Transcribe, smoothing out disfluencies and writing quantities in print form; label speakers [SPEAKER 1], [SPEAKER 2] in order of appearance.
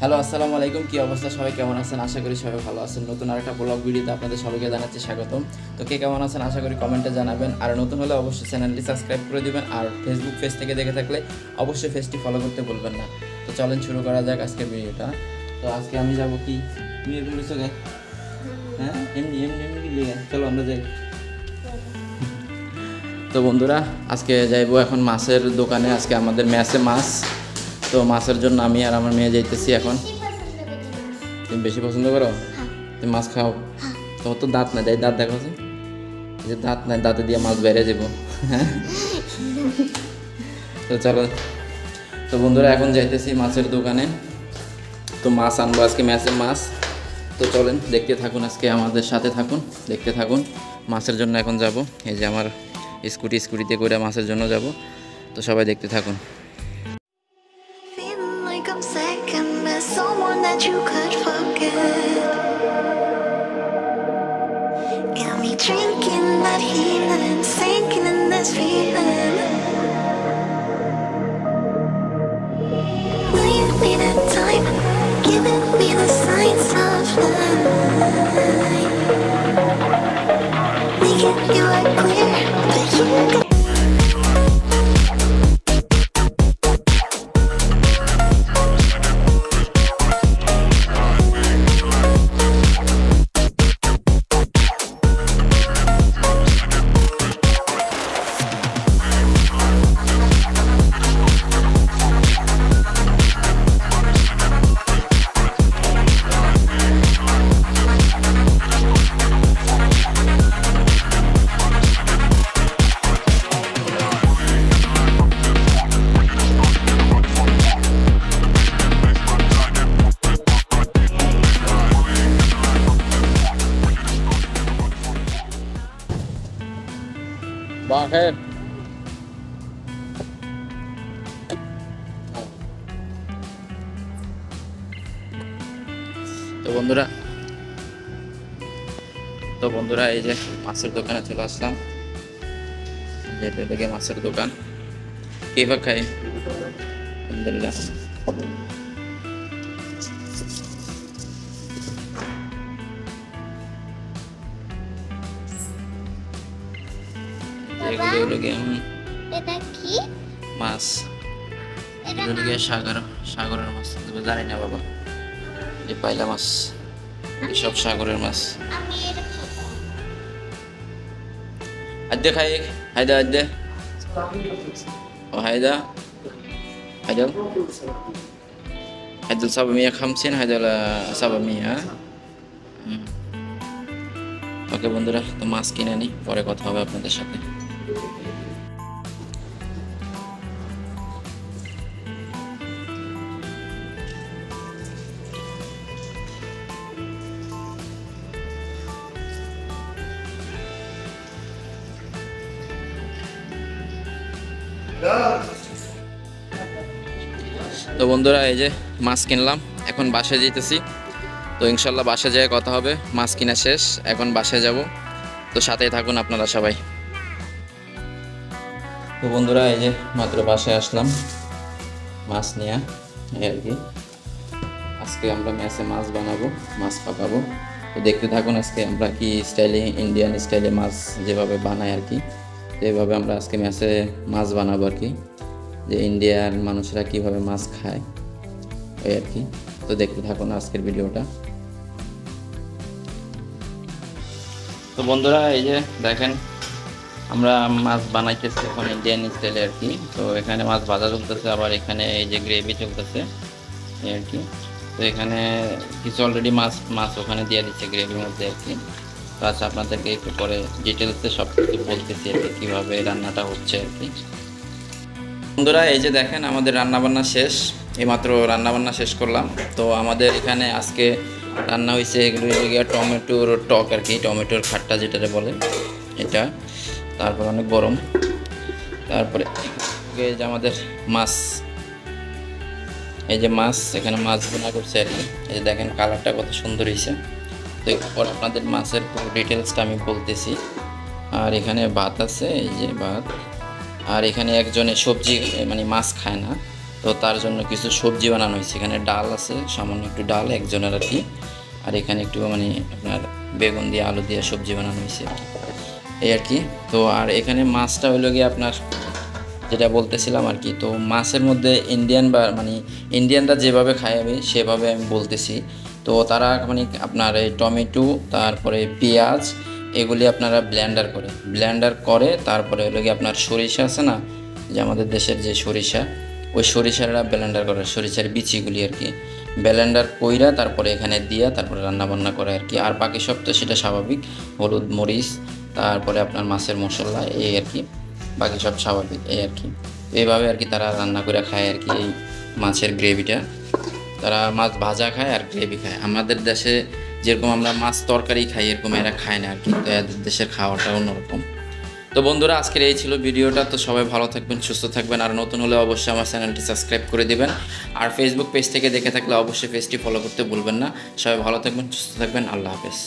[SPEAKER 1] Hello আসসালামু আলাইকুম, কি অবস্থা? সবাই কেমন আছেন? আশা করি সবাই ভালো আছেন। নতুন আরেকটা ব্লগ ভিডিওতে আপনাদের সবাইকে জানাচ্ছি স্বাগতম। তো কে কেমন আছেন আশা করি কমেন্টে জানাবেন, আর নতুন হলে অবশ্যই চ্যানেলটি সাবস্ক্রাইব করে দিবেন, আর ফেসবুক পেজ থেকে দেখে থাকলে অবশ্যই পেজটি ফলো করতে ভুলবেন না। তো চলেন শুরু করা যাক আজকের ভিডিওটা। তো আজকে আমি যাব কি, তুমি এরকম কিছু গে হ্যাঁ এমনি এমনি এমনি কি লিগে, চলো আমরা যাই। তো বন্ধুরা আজকে যাইবো এখন মাছের দোকানে। আজকে আমাদের ম্যাচে মাছ, তো মাছের জন্য আমি আর আমার মেয়ে যাইতেছি এখন। তুমি বেশি পছন্দ করো? তুমি মাছ খাও? তোমার তো দাঁত নাই, দাঁত দেখো যে দাঁত নাই, দাঁতে দিয়ে মাছ বেড়ে যাবো। হ্যাঁ তো চলো, তো বন্ধুরা এখন যাইতেছি মাছের দোকানে। তো মাছ আনবো আজকে, ম্যাচের মাছ। তো চলেন দেখতে থাকুন, আজকে আমাদের সাথে থাকুন, দেখতে থাকুন। মাছের জন্য এখন যাব, এই যে আমার স্কুটিতে করে মাছের জন্য যাব। তো সবাই দেখতে থাকুন।
[SPEAKER 2] Someone that you could forget. Got me drinking that healing, sinking in this feeling. Leave me the time, giving me the signs of life. Making you look clear, but you got
[SPEAKER 1] বাহের তো বন্ধুরা এই যে মাছের দোকানে চলে আসলাম। যেটা দেখে মাছের দোকান কিভাবে খাই, আলহামদুলিল্লাহ।
[SPEAKER 2] এটা কি
[SPEAKER 1] মাছ? এগুলো গিয়ে সাগরের মাছ, জানি না বাবা, এই পাইলা মাছ, এসব সাগরের মাছ। আদে খাই, হায়দা আদে, ও হায়দা হায়দা হায়দা 750, হায়দা 700। ওকে বন্ধুরা, তো মাছ কিনে নি, পরে কথা হবে আপনাদের সাথে। তো বন্ধুরা এই যে মাছ কিনলাম, এখন বাসায় যেতেছি। তো ইনশাল্লাহ বাসায় যেয়ে কথা হবে। মাছ কিনা শেষ, এখন বাসায় যাব। তো সাথেই থাকুন আপনারা সবাই। তো বন্ধুরা এই যে মাত্র বাসায় আসলাম মাছ নিয়ে, এই আর কি। আজকে আমরা ম্যাচে মাছ বানাবো, মাছ পাকাবো। তো দেখতে থাকুন আজকে আমরা কি স্টাইলে, ইন্ডিয়ান স্টাইলে মাছ যেভাবে বানাই আর কি, তো এইভাবে আমরা আজকে ম্যাচে মাছ বানাবো আর কি, যে ইন্ডিয়ার মানুষরা কিভাবে মাছ খায় ওই আর কি। তো দেখতে থাকুন আজকের ভিডিওটা। তো বন্ধুরা এই যে দেখেন আমরা মাছ বানাইতেছি এখন ইন্ডিয়ান স্টাইলে আর কি। তো এখানে মাছ ভাজা চলতেছে, আবার এখানে এই যে গ্রেভি চলতেছে এই আর কি। তো এখানে কিছু অলরেডি মাছ ওখানে দিয়ে দিচ্ছে গ্রেভির মধ্যে আর কি। তো আচ্ছা আপনাদেরকে একটু পরে ডিটেলসে সব কিছু বলতেছি আর কি, কীভাবে রান্নাটা হচ্ছে আর কি। বন্ধুরা এই যে দেখেন আমাদের রান্নাবান্না শেষ, এইমাত্র রান্নাবান্না শেষ করলাম। তো আমাদের এখানে আজকে রান্না হয়েছে এগুলো টমেটোর টক আর কি, টমেটোর খাট্টা যেটাতে বলে এটা। তারপর অনেক গরম, তারপরে এই যে আমাদের মাছ, এই যে মাছ, এখানে মাছ বোনা করছে আর কি। এই যে দেখেন কালারটা কত সুন্দর হয়েছে। তো এরপর আপনাদের মাছের পুরো ডিটেলসটা আমি বলতেছি। আর এখানে ভাত আছে, এই যে ভাত। আর এখানে একজনে সবজি মানে মাছ খায় না, তো তার জন্য কিছু সবজি বানানো হয়েছে। এখানে ডাল আছে, সামান্য একটু ডাল একজনের আর কি। আর এখানে একটু মানে আপনার বেগুন দিয়ে আলু দিয়ে সবজি বানানো হয়েছে আর কি, এই আর কি। তো আর এখানে মাছটা হইলো গিয়ে আপনার যেটা বলতেছিলাম আর কি। তো মাছের মধ্যে ইন্ডিয়ান বা মানে ইন্ডিয়ানরা যেভাবে খায় আমি সেভাবে আমি বলতেছি। তো তারা মানে আপনার এই টমেটো, তারপরে পেঁয়াজ, এগুলি আপনারা ব্লেন্ডার করে তারপরে হলো গিয়ে আপনার সরিষা আছে না, যে আমাদের দেশের যে সরিষা, ওই সরিষাটা ব্লেন্ডার করে, সরিষার বিচিগুলি আর কি ব্লেন্ডার কইরা তারপরে এখানে দিয়া তারপরে রান্না বান্না করে আর কি। আর বাকি সব তো সেটা স্বাভাবিক, হলুদ মরিচ তারপরে আপনার মাছের মশলা এই আর কি, বাকি সব স্বাভাবিক এই আর কি। তো এইভাবে আর কি তারা রান্না করে খায় আর কি। এই মাছের গ্রেভিটা তারা মাছ ভাজা খায় আর গ্রেভি খায়। আমাদের দেশে যেরকম আমরা মাছ তরকারি খাই এরকম এরা খায় না আর কি। তো এদের দেশের খাওয়াটা অন্যরকম। তো বন্ধুরা আজকের এই ছিল ভিডিওটা। তো সবাই ভালো থাকবেন, সুস্থ থাকবেন। আর নতুন হলে অবশ্যই আমার চ্যানেলটি সাবস্ক্রাইব করে দিবেন। আর ফেসবুক পেজ থেকে দেখে থাকলে অবশ্যই পেজটি ফলো করতে ভুলবেন না। সবাই ভালো থাকবেন, সুস্থ থাকবেন। আল্লাহ হাফেজ।